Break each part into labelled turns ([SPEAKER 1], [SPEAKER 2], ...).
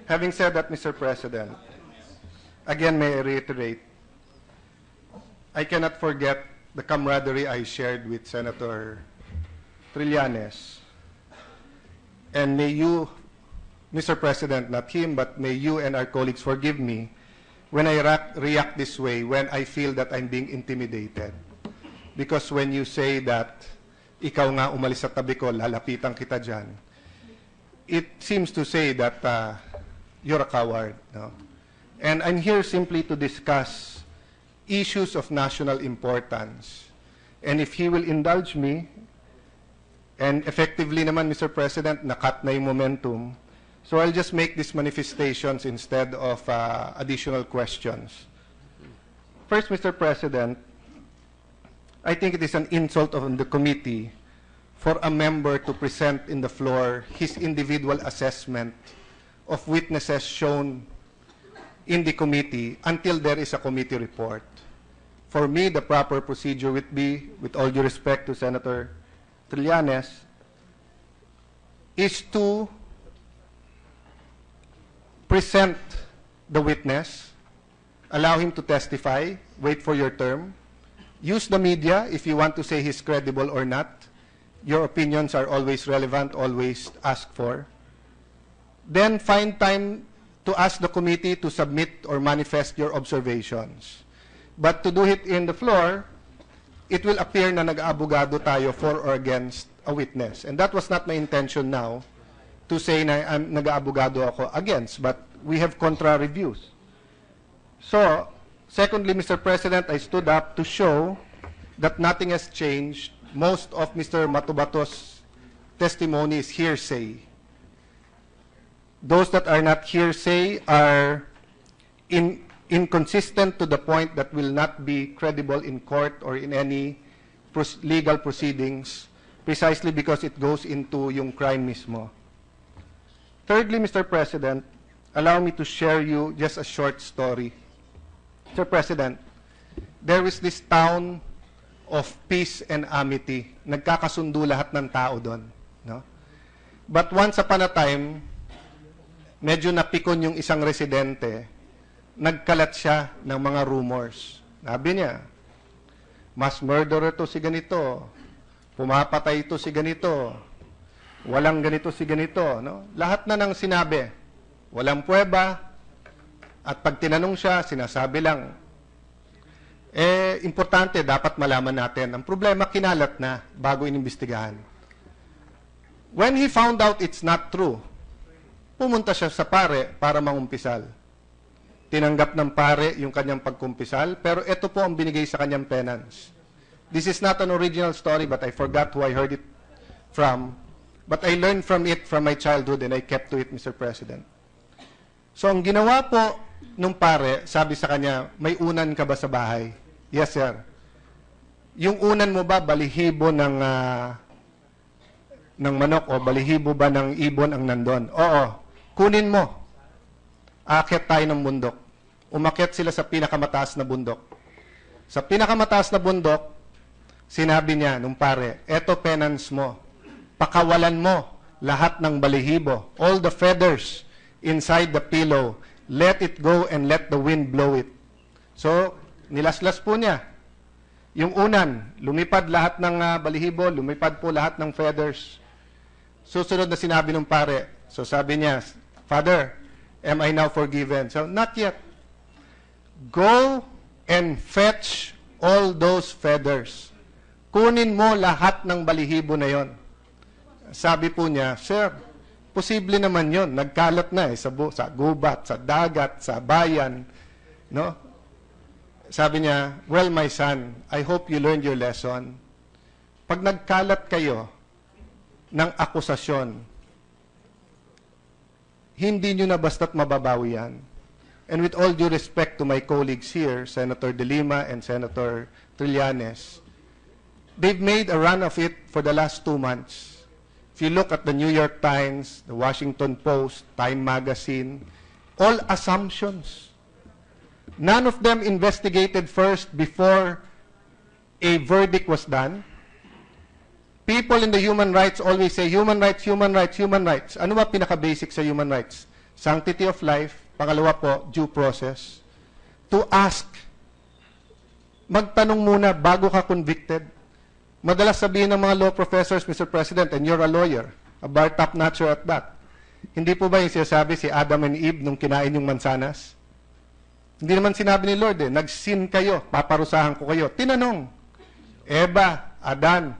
[SPEAKER 1] Having said that, Mr. President, again, may I reiterate, I cannot forget the camaraderie I shared with Senator Trillanes. And may you, Mr. President, not him, but may you and our colleagues forgive me when I react this way, when I feel that I'm being intimidated. Because when you say that, ikaw nga umalis sa tabi ko, lalapitan kita dyan, it seems to say that you're a coward. No? And I'm here simply to discuss issues of national importance. And if he will indulge me, and effectively naman, Mr. President, nakat na yung momentum, so I'll just make these manifestations instead of additional questions. First, Mr. President, I think it is an insult on the committee for a member to present in the floor his individual assessment of witnesses shown in the committee until there is a committee report. For me, the proper procedure would be, with all due respect to Senator Trillanes, is to present the witness, allow him to testify, wait for your term, use the media if you want to say he's credible or not. Your opinions are always relevant, always asked for. Then find time to ask the committee to submit or manifest your observations. But to do it in the floor, it will appear na nag-aabogado tayo for or against a witness. And that was not my intention now to say na nag-aabogado ako against, but we have contrary views. So, secondly, Mr. President, I stood up to show that nothing has changed. Most of Mr. Matubato's testimony is hearsay. Those that are not hearsay are inconsistent to the point that will not be credible in court or in any legal proceedings, precisely because it goes into yung crime mismo. Thirdly, Mr. President, allow me to share you just a short story. Mr. President, there is this town of peace and amity. Nagkakasundo lahat ng tao doon. No? But once upon a time, medyo napikon yung isang residente, nagkalat siya ng mga rumors. Sabi niya, mass murderer to si ganito, pumapatay to si ganito, walang ganito si ganito. No? Lahat na ng sinabi, walang pruweba, at pag tinanong siya, sinasabi lang. Importante, dapat malaman natin. Ang problema, kinalat na bago inimbestigahan. When he found out it's not true, pumunta siya sa pare para mangumpisal. Tinanggap ng pare yung kanyang pagkumpisal, pero ito po ang binigay sa kanyang penance. This is not an original story, but I forgot who I heard it from. But I learned from it from my childhood and I kept to it, Mr. President. So ang ginawa po nung pare, sabi sa kanya, may unan ka ba sa bahay? Yes, sir. Yung unan mo ba, balihibo ng manok o balihibo ba ng ibon ang nandun? Oo. Kunin mo. Aakyat tayo ng bundok. Umakyat sila sa pinakamataas na bundok. Sa pinakamataas na bundok, sinabi niya nung pare, eto penance mo. Pakawalan mo lahat ng balihibo. All the feathers inside the pillow. Let it go and let the wind blow it. So, nilaslas po niya. Yung unan, lumipad lahat ng balihibo, lumipad po lahat ng feathers. Susunod na sinabi ng pare. So sabi niya, Father, am I now forgiven? So, not yet. Go and fetch all those feathers. Kunin mo lahat ng balihibo na yon. Sabi po niya, Sir, posible naman yon. Nagkalat na sa gubat, sa dagat, sa bayan. No? Sabi niya, well, my son, I hope you learned your lesson. Pag nagkalat kayo ng akusasyon, hindi nyo na basta't mababawi yan. And with all due respect to my colleagues here, Senator De Lima and Senator Trillanes, they've made a run of it for the last 2 months. If you look at the New York Times, the Washington Post, Time Magazine, all assumptions. None of them investigated first before a verdict was done. People in the human rights always say, human rights, human rights, human rights. Ano ba pinaka-basic sa human rights? sanctity of life, pangalawa po, due process, to ask. Magtanong muna bago ka convicted. Madalas sabihin ng mga law professors, Mr. President, and you're a lawyer, a bar top-notcher at that. Hindi po ba yung sinasabi si Adam and Eve nung kinain yung mansanas? Hindi naman sinabi ni Lord nag-sin kayo, paparusahan ko kayo. Tinanong, Eva, Adan,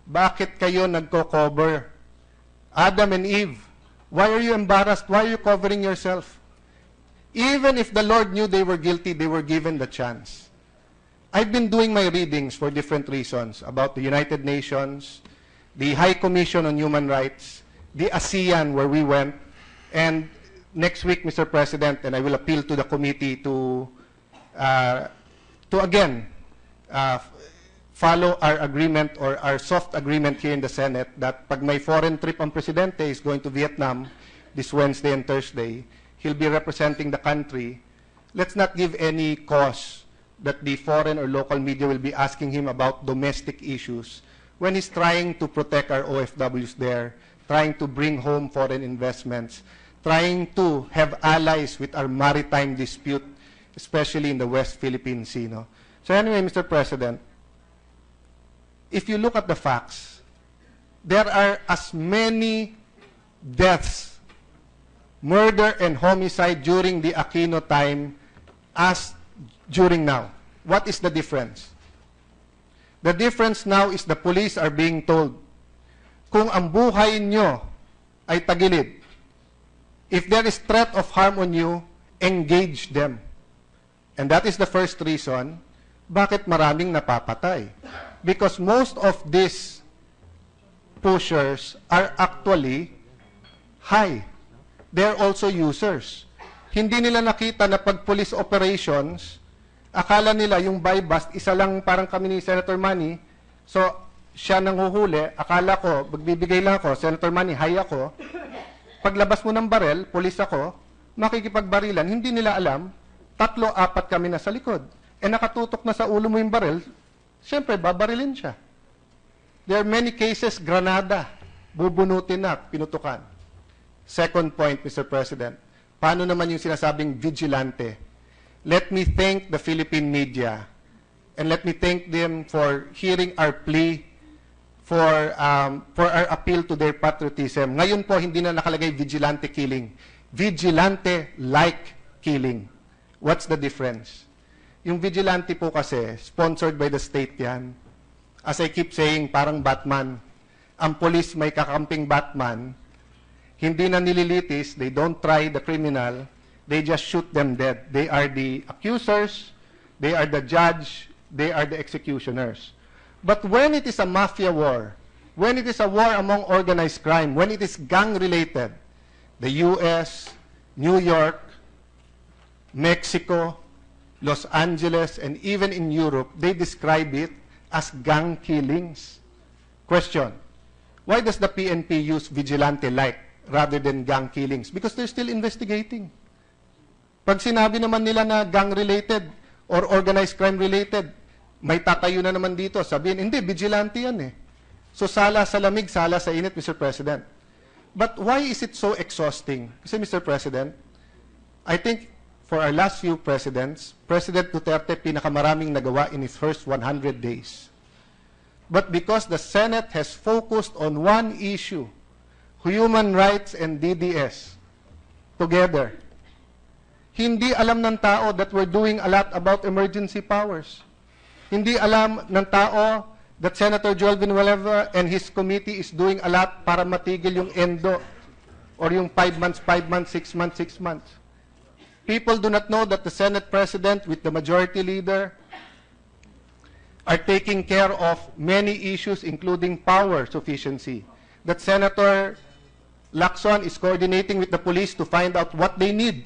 [SPEAKER 1] bakit kayo nagko-cover? Adam and Eve, why are you embarrassed? Why are you covering yourself? Even if the Lord knew they were guilty, they were given the chance. I've been doing my readings for different reasons about the United Nations, the High Commission on Human Rights, the ASEAN where we went, and next week, Mr. President, and I will appeal to the committee to again follow our agreement or our soft agreement here in the Senate that pag may foreign trip ang Presidente is going to Vietnam this Wednesday and Thursday, he'll be representing the country. Let's not give any cause that the foreign or local media will be asking him about domestic issues when he's trying to protect our OFWs there, trying to bring home foreign investments, trying to have allies with our maritime dispute, especially in the West Philippine Sea. No? So anyway, Mr. President, if you look at the facts, there are as many deaths, murder and homicide during the Aquino time as during now. What is the difference? The difference now is the police are being told, kung ang buhay nyo ay tagilid, if there is threat of harm on you, engage them. And that is the first reason bakit maraming napapatay. Because most of these pushers are actually high. They're also users. Hindi nila nakita na pag police operations, akala nila yung buy bust, isa lang parang kami ni Senator Manny, so siya nang huhuli, akala ko, magbibigay lang ako, Senator Manny, high ako, paglabas mo ng barel, police ako, makikipagbarilan, hindi nila alam, 3-4 kami na sa likod. Eh nakatutok na sa ulo mo yung barel, siyempre, babarilin siya. There are many cases, granada, bubunutin na, pinutukan. Second point, Mr. President, paano naman yung sinasabing vigilante? Let me thank the Philippine media and let me thank them for hearing our plea for our appeal to their patriotism. Ngayon po, hindi na nakalagay vigilante killing. Vigilante-like killing. What's the difference? Yung vigilante po kasi, sponsored by the state yan. As I keep saying, parang Batman. Ang police may kakamping Batman, hindi na nililitis, they don't try the criminal, they just shoot them dead. They are the accusers, they are the judge, they are the executioners. But when it is a mafia war, when it is a war among organized crime, when it is gang-related, the US, New York, Mexico, Los Angeles, and even in Europe, they describe it as gang killings. Question, why does the PNP use vigilante-like rather than gang killings? Because they're still investigating. Pag sinabi naman nila na gang-related or organized crime-related, may tatayo na naman dito. Sabihin, hindi, vigilante yan eh. So sala sa lamig, sala sa init, Mr. President. But why is it so exhausting? Kasi, Mr. President, I think for our last few presidents, President Duterte pinakamaraming nagawa in his first 100 days. But because the Senate has focused on one issue, human rights and DDS, together, hindi alam ng tao that we're doing a lot about emergency powers. Hindi alam ng tao that Senator Joel Villanueva and his committee is doing a lot para matigil yung endo or yung 5 months, 5 months, 6 months, 6 months. People do not know that the Senate President with the majority leader are taking care of many issues including power sufficiency. That Senator Lacson is coordinating with the police to find out what they need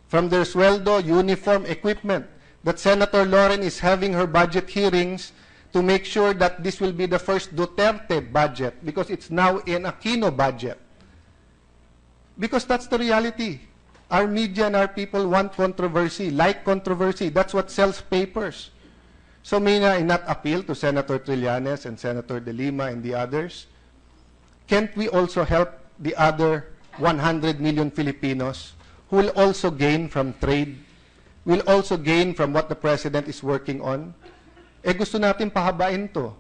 [SPEAKER 1] from their sueldo, uniform, equipment. That Senator Loren is having her budget hearings to make sure that this will be the first Duterte budget because it's now an Aquino budget. Because that's the reality. Our media and our people want controversy, like controversy. That's what sells papers. So may I not appeal to Senator Trillanes and Senator De Lima and the others? Can't we also help the other 100 million Filipinos who will also gain from trade, will also gain from what the President is working on. Gusto natin pahabain to.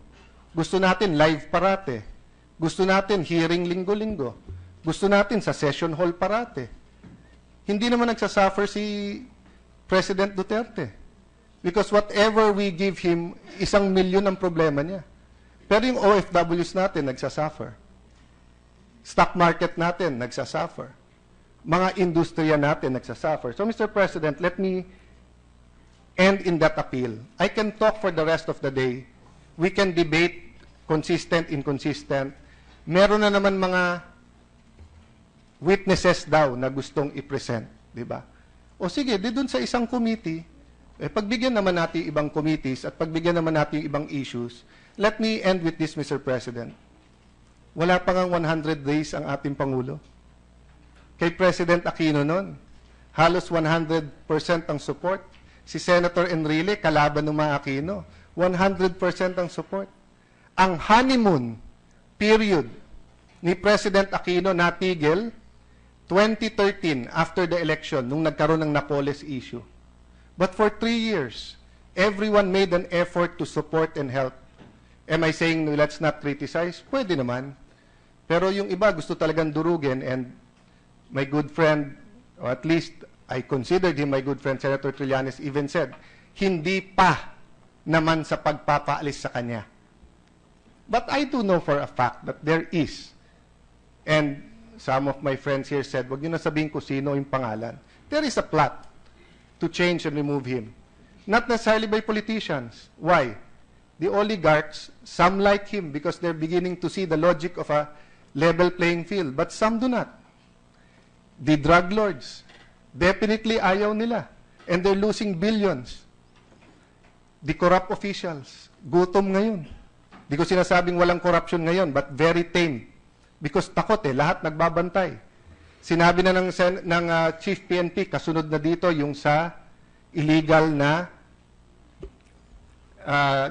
[SPEAKER 1] Gusto natin live parate. Gusto natin hearing linggo-linggo. Gusto natin sa session hall parate. Hindi naman nagsasuffer si President Duterte. Because whatever we give him, 1 milyon ang problema niya. Pero yung OFWs natin nagsasuffer. Stock market natin nagsasuffer. Mga industriya natin nagsasuffer. So, Mr. President, let me end in that appeal. I can talk for the rest of the day. We can debate consistent, inconsistent. Meron na naman mga witnesses daw na gustong i-present, di ba? O sige, di dun sa isang committee, pagbigyan naman natin ibang committees at pagbigyan naman natin ibang issues. Let me end with this, Mr. President. Wala pa ngang 100 days ang ating Pangulo. Kay President Aquino noon, halos 100% ang support. Si Senator Enrile, kalaban ng mga Aquino, 100% ang support. Ang honeymoon period ni President Aquino natigil 2013 after the election, nung nagkaroon ng Napoles issue. But for 3 years, everyone made an effort to support and help. Am I saying no, let's not criticize? Pwede naman. Pero yung iba gusto talagang durugin, and my good friend, or at least I considered him my good friend, Senator Trillanes, even said, hindi pa naman sa pagpapaalis sa kanya. But I do know for a fact that there is. And some of my friends here said, wag niyo na sabihin ko sino yung pangalan. There is a plot to change and remove him. Not necessarily by politicians. Why? The oligarchs, some like him because they're beginning to see the logic of a level playing field, but some do not. The drug lords, definitely ayaw nila. And they're losing billions. The corrupt officials, gutom ngayon. Di ko sinasabing walang corruption ngayon, but very tame. Because takot lahat nagbabantay. Sinabi na ng Chief PNP, kasunod na dito yung sa illegal na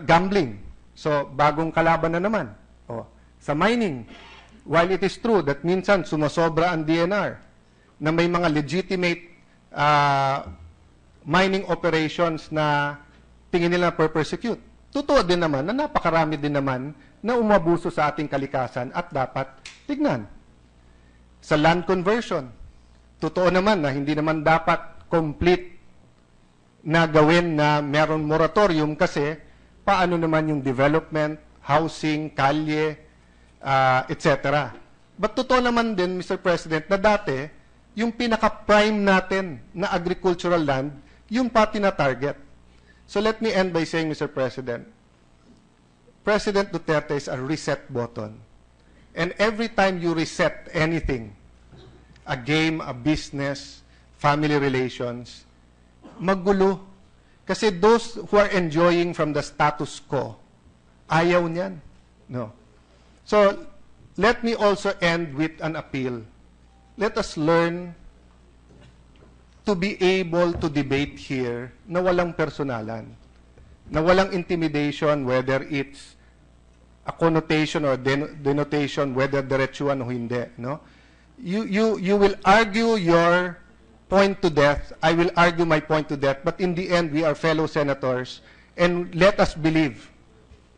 [SPEAKER 1] gambling. So, bagong kalaban na naman. Sa mining, while it is true that minsan sumasobra ang DNR, na may mga legitimate mining operations na tingin nila per-persecute. Totoo din naman na napakarami din naman na umabuso sa ating kalikasan at dapat tignan. Sa land conversion, totoo naman na hindi naman dapat complete na gawin na meron moratorium kasi paano naman yung development, housing, kalye, etc. But totoo naman din, Mr. President, na dati, yung pinaka-prime natin na agricultural land, yung pati na target. So let me end by saying, Mr. President, President Duterte is a reset button. And every time you reset anything, a game, a business, family relations, magulo. Kasi those who are enjoying from the status quo, ayaw niyan. No. So, let me also end with an appeal. Let us learn to be able to debate here na walang personalan, na walang intimidation, whether it's a connotation or denotation, whether diretsuhan o hindi. No? You will argue your point to death. I will argue my point to death. But in the end, we are fellow senators. And let us believe.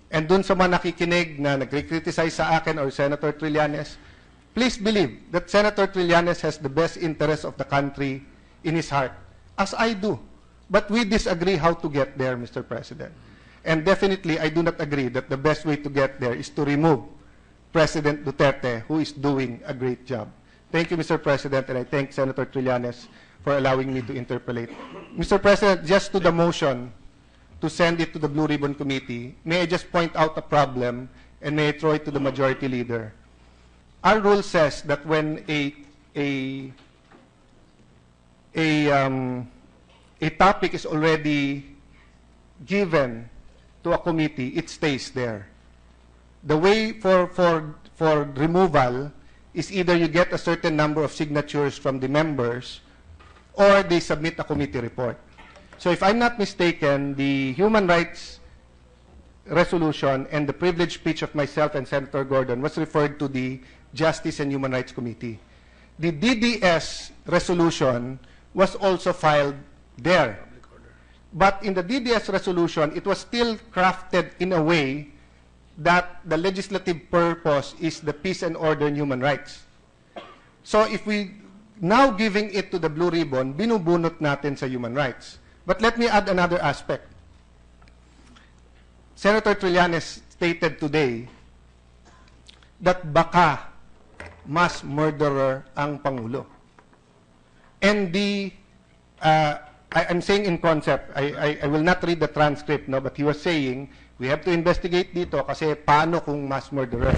[SPEAKER 1] And dun sa mga nakikinig na nagkriticize sa akin or Senator Trillanes, please believe that Senator Trillanes has the best interest of the country in his heart, as I do. But we disagree how to get there, Mr. President. And definitely, I do not agree that the best way to get there is to remove President Duterte, who is doing a great job. Thank you, Mr. President, and I thank Senator Trillanes for allowing me to interpolate. Mr. President, just to the motion to send it to the Blue Ribbon Committee, may I just point out a problem and may I throw it to the Majority Leader. Our rule says that when a topic is already given to a committee, it stays there. The way for removal is either you get a certain number of signatures from the members or they submit a committee report. So if I'm not mistaken, the human rights resolution and the privileged speech of myself and Senator Gordon was referred to the Justice and Human Rights Committee. the DDS resolution was also filed there. But in the DDS resolution, it was still crafted in a way that the legislative purpose is the peace and order and human rights. So if we now giving it to the Blue Ribbon, binubunot natin sa human rights. But let me add another aspect. Senator Trillanes stated today that baka mass murderer ang Pangulo. And I'm saying in concept, I will not read the transcript, no, but he was saying, we have to investigate dito kasi paano kung mass murderer?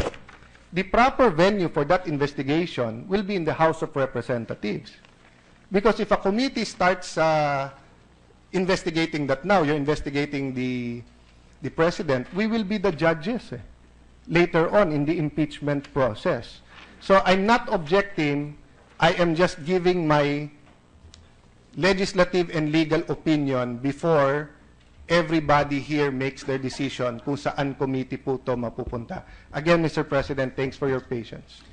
[SPEAKER 1] The proper venue for that investigation will be in the House of Representatives. Because if a committee starts investigating that now, you're investigating the president, we will be the judges later on in the impeachment process. So I'm not objecting, I am just giving my legislative and legal opinion before everybody here makes their decision kung saan committee po ito mapupunta. Again, Mr. President, thanks for your patience.